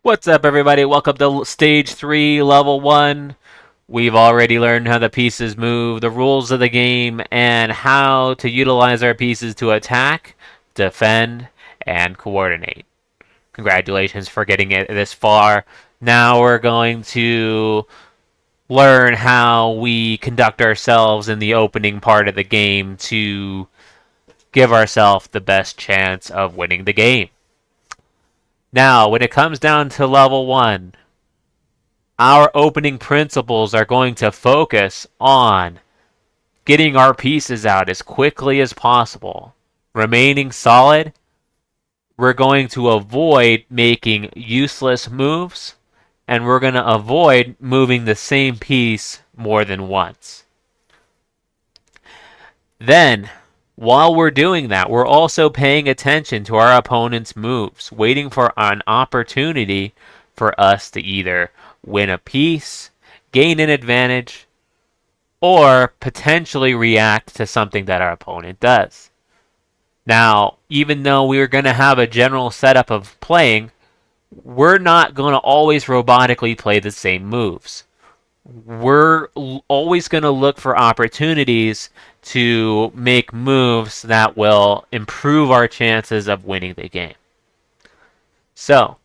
What's up, everybody? Welcome to Stage 3, Level 1. We've already learned how the pieces move, the rules of the game, and how to utilize our pieces to attack, defend, and coordinate. Congratulations for getting it this far. Now we're going to learn how we conduct ourselves in the opening part of the game to give ourselves the best chance of winning the game. Now, when it comes down to Level 1, our opening principles are going to focus on getting our pieces out as quickly as possible, remaining solid. We're going to avoid making useless moves, and we're going to avoid moving the same piece more than once. Then, while we're doing that, we're also paying attention to our opponent's moves, waiting for an opportunity for us to either win a piece, gain an advantage, or potentially react to something that our opponent does. Now, even though we're going to have a general setup of playing, we're not going to always robotically play the same moves. We're always going to look for opportunities to make moves that will improve our chances of winning the game. So,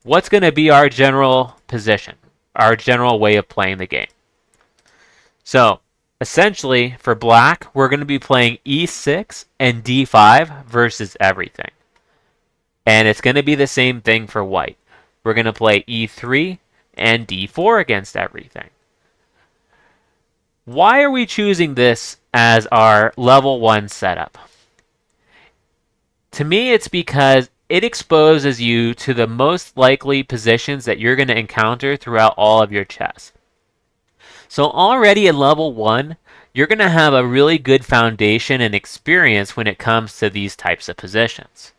what's going to be our general position, our general way of playing the game? So, essentially, for black, we're going to be playing e6 and d5 versus everything. And it's going to be the same thing for white. We're going to play e3 and d4 against everything. Why are we choosing this as our level 1 setup? To me, it's because it exposes you to the most likely positions that you're going to encounter throughout all of your chess. So already in level 1, you're going to have a really good foundation and experience when it comes to these types of positions.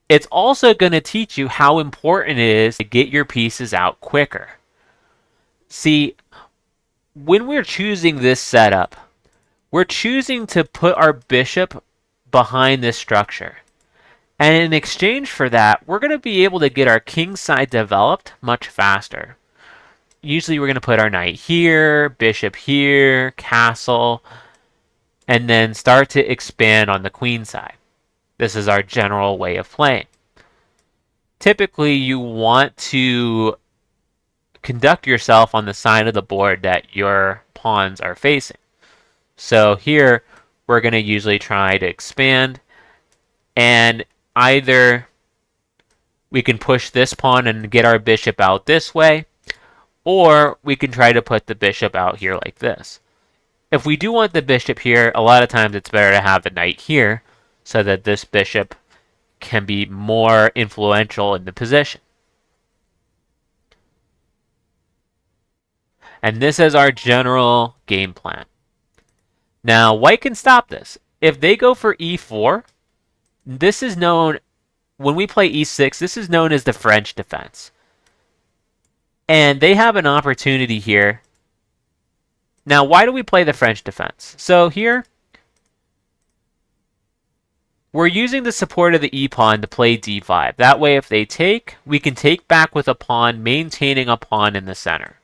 It's also going to teach you how important it is to get your pieces out quicker. See, when we're choosing this setup, we're choosing to put our bishop behind this structure. And in exchange for that, we're going to be able to get our king side developed much faster. Usually we're going to put our knight here, bishop here, castle, and then start to expand on the queen side. This is our general way of playing. Typically, you want to conduct yourself on the side of the board that your pawns are facing. So here, we're going to usually try to expand, and either we can push this pawn and get our bishop out this way, or we can try to put the bishop out here like this. If we do want the bishop here, a lot of times it's better to have the knight here so that this bishop can be more influential in the position. And this is our general game plan. Now, white can stop this. If they go for e4, this is known, when we play e6, this is known as the French defense. And they have an opportunity here. Now, why do we play the French defense? So here, we're using the support of the e-pawn to play d5. That way, if they take, we can take back with a pawn, maintaining a pawn in the center.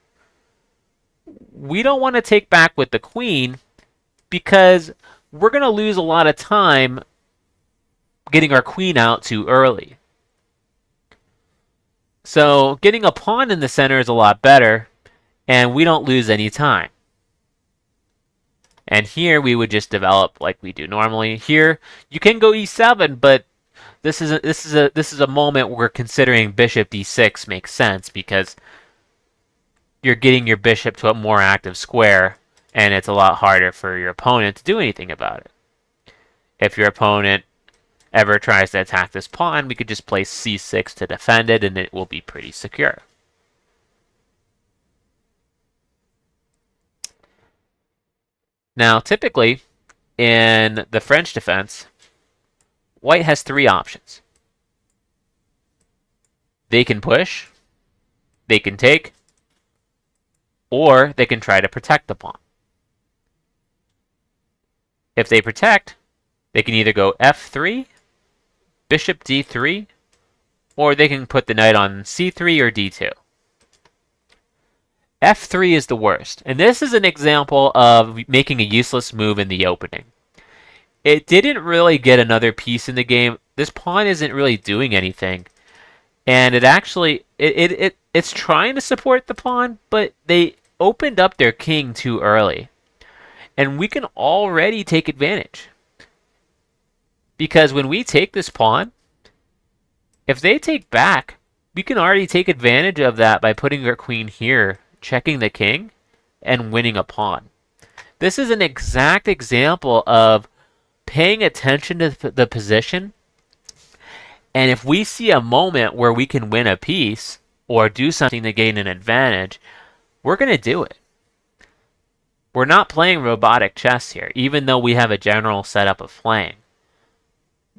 We don't want to take back with the queen because we're going to lose a lot of time getting our queen out too early. So getting a pawn in the center is a lot better, and we don't lose any time. And here we would just develop like we do normally. Here you can go e7, but this is a moment where considering bishop d6 makes sense because you're getting your bishop to a more active square, and it's a lot harder for your opponent to do anything about it. If your opponent ever tries to attack this pawn, we could just play c6 to defend it, and it will be pretty secure. Now, typically, in the French defense, white has three options. They can push, they can take, or they can try to protect the pawn. If they protect, they can either go f3, bishop d3, or they can put the knight on c3 or d2. f3 is the worst, and this is an example of making a useless move in the opening. It didn't really get another piece in the game. This pawn isn't really doing anything, and it actually it's trying to support the pawn, but they opened up their king too early, and we can already take advantage. Because when we take this pawn, if they take back, we can already take advantage of that by putting our queen here, checking the king, and winning a pawn. This is an exact example of paying attention to the position, and if we see a moment where we can win a piece or do something to gain an advantage, we're going to do it. We're not playing robotic chess here, even though we have a general setup of playing.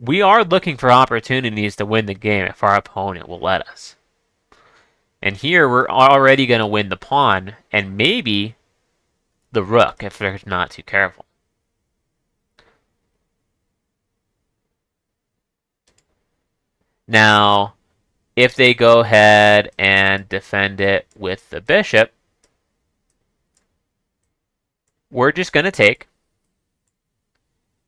We are looking for opportunities to win the game if our opponent will let us. And here we're already going to win the pawn and maybe the rook if they're not too careful. Now, if they go ahead and defend it with the bishop, we're just going to take.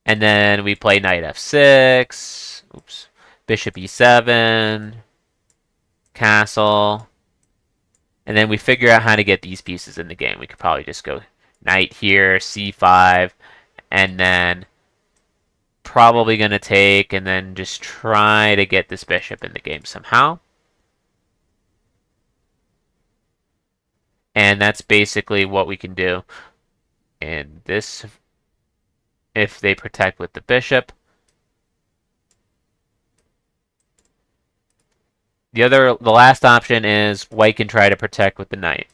And then we play knight f6, oops, bishop e7, castle, and then we figure out how to get these pieces in the game. We could probably just go knight here, c5, and then probably going to take, and then just try to get this bishop in the game somehow. And that's basically what we can do. And this, if they protect with the bishop. The last option is white can try to protect with the knight.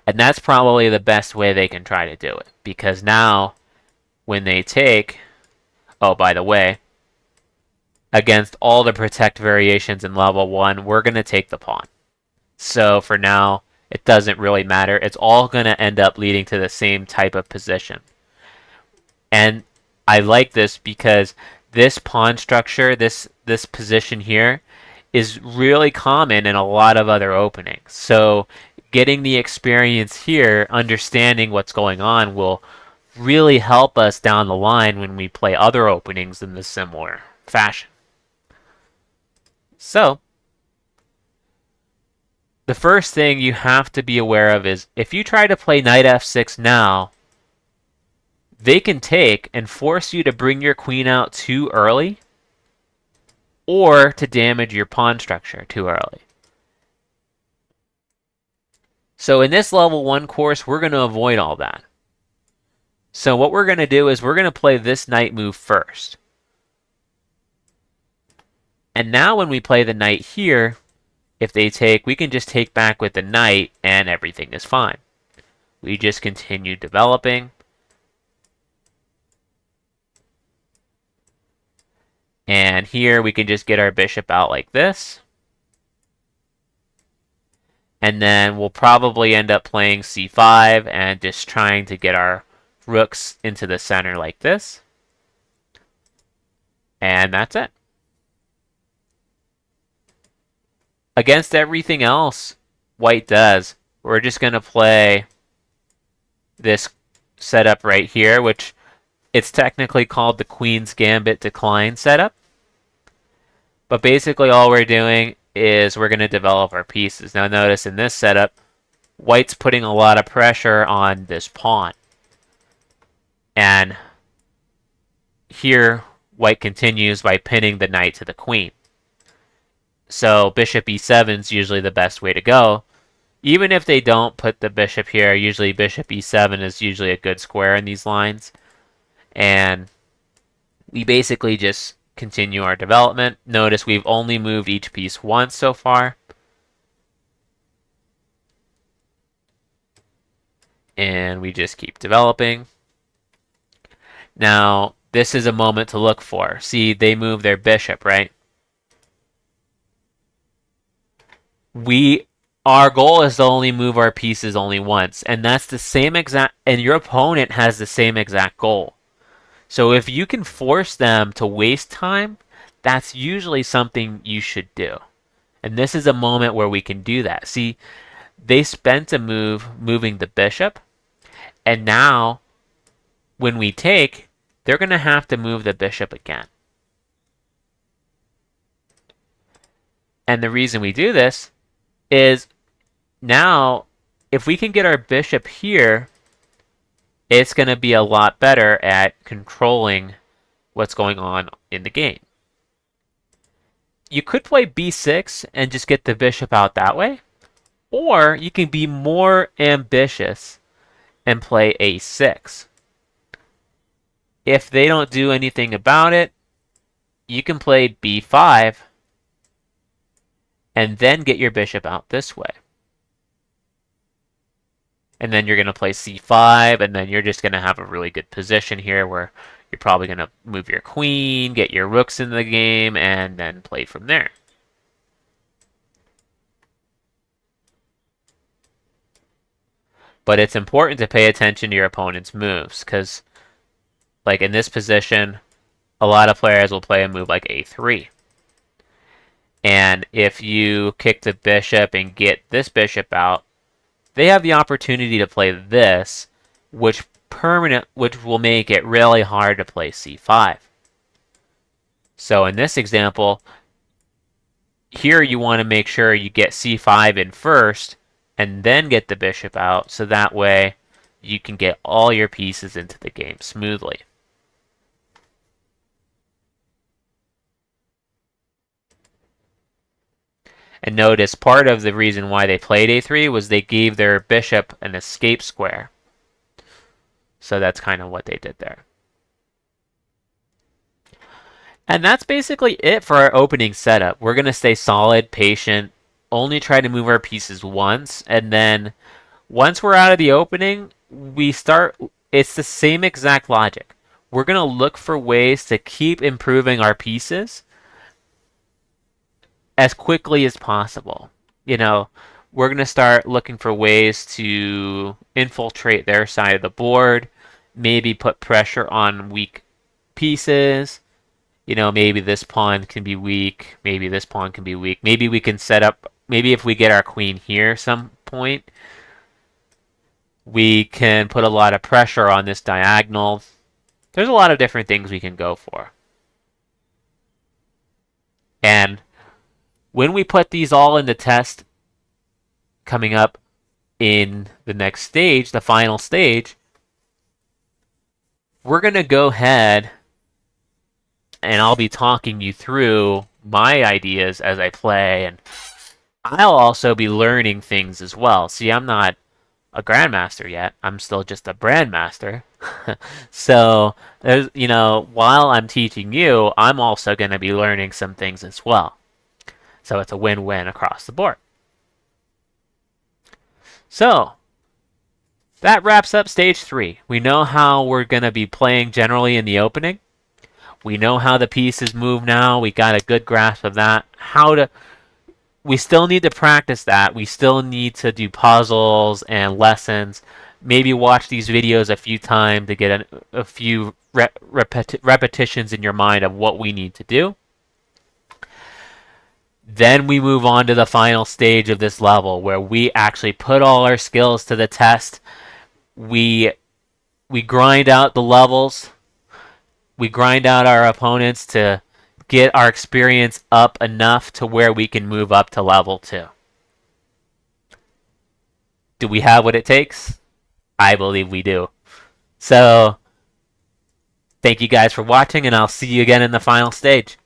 And that's probably the best way they can try to do it. Because now, when they take, oh, by the way, against all the protect variations in level 1, we're going to take the pawn. So for now, it doesn't really matter. It's all going to end up leading to the same type of position. And I like this because this pawn structure, this position here, is really common in a lot of other openings. So getting the experience here, understanding what's going on, will really help us down the line when we play other openings in this similar fashion. So the first thing you have to be aware of is if you try to play knight f6 now, they can take and force you to bring your queen out too early or to damage your pawn structure too early. So in this level 1 course, we're going to avoid all that. So what we're going to do is we're going to play this knight move first. And now when we play the knight here, if they take, we can just take back with the knight and everything is fine. We just continue developing. And here we can just get our bishop out like this. And then we'll probably end up playing c5 and just trying to get our rooks into the center like this. And that's it. Against everything else white does, we're just going to play this setup right here, which it's technically called the Queen's Gambit Decline setup. But basically all we're doing is we're going to develop our pieces. Now notice in this setup, white's putting a lot of pressure on this pawn. And here, white continues by pinning the knight to the queen. So bishop e7 is usually the best way to go. Even if they don't put the bishop here, usually bishop e7 is usually a good square in these lines. And we basically just continue our development. Notice we've only moved each piece once so far. And we just keep developing. Now, this is a moment to look for. See, they move their bishop, right? Our goal is to only move our pieces only once, and that's the same exact, and your opponent has the same exact goal. So if you can force them to waste time, that's usually something you should do. And this is a moment where we can do that. See, they spent a move moving the bishop, and now when we take, they're going to have to move the bishop again. And the reason we do this is now if we can get our bishop here, it's going to be a lot better at controlling what's going on in the game. You could play b6 and just get the bishop out that way, or you can be more ambitious and play a6. If they don't do anything about it, you can play b5 and then get your bishop out this way. And then you're going to play c5, and then you're just going to have a really good position here where you're probably going to move your queen, get your rooks in the game, and then play from there. But it's important to pay attention to your opponent's moves, because like in this position, a lot of players will play a move like a3. And if you kick the bishop and get this bishop out, they have the opportunity to play this, which will make it really hard to play c5. So in this example, here you want to make sure you get c5 in first and then get the bishop out, so that way you can get all your pieces into the game smoothly. And notice part of the reason why they played a3 was they gave their bishop an escape square. So that's kind of what they did there. And that's basically it for our opening setup. We're going to stay solid, patient, only try to move our pieces once, and then once we're out of the opening, it's the same exact logic. We're going to look for ways to keep improving our pieces as quickly as possible. You know, we're going to start looking for ways to infiltrate their side of the board, maybe put pressure on weak pieces. You know, maybe this pawn can be weak, maybe this pawn can be weak. Maybe we can set up, maybe if we get our queen here some point, we can put a lot of pressure on this diagonal. There's a lot of different things we can go for. And when we put these all in the test coming up in the next stage, the final stage, we're going to go ahead and I'll be talking you through my ideas as I play, and I'll also be learning things as well. See, I'm not a grandmaster yet. I'm still just a brandmaster. So, while I'm teaching you, I'm also going to be learning some things as well. So it's a win-win across the board. So, that wraps up stage 3. We know how we're going to be playing generally in the opening. We know how the pieces move now. We got a good grasp of that. We still need to practice that. We still need to do puzzles and lessons. Maybe watch these videos a few times to get a few repetitions in your mind of what we need to do. Then we move on to the final stage of this level where we actually put all our skills to the test. We grind out the levels. We grind out our opponents to get our experience up enough to where we can move up to level 2. Do we have what it takes? I believe we do. So, thank you guys for watching, and I'll see you again in the final stage.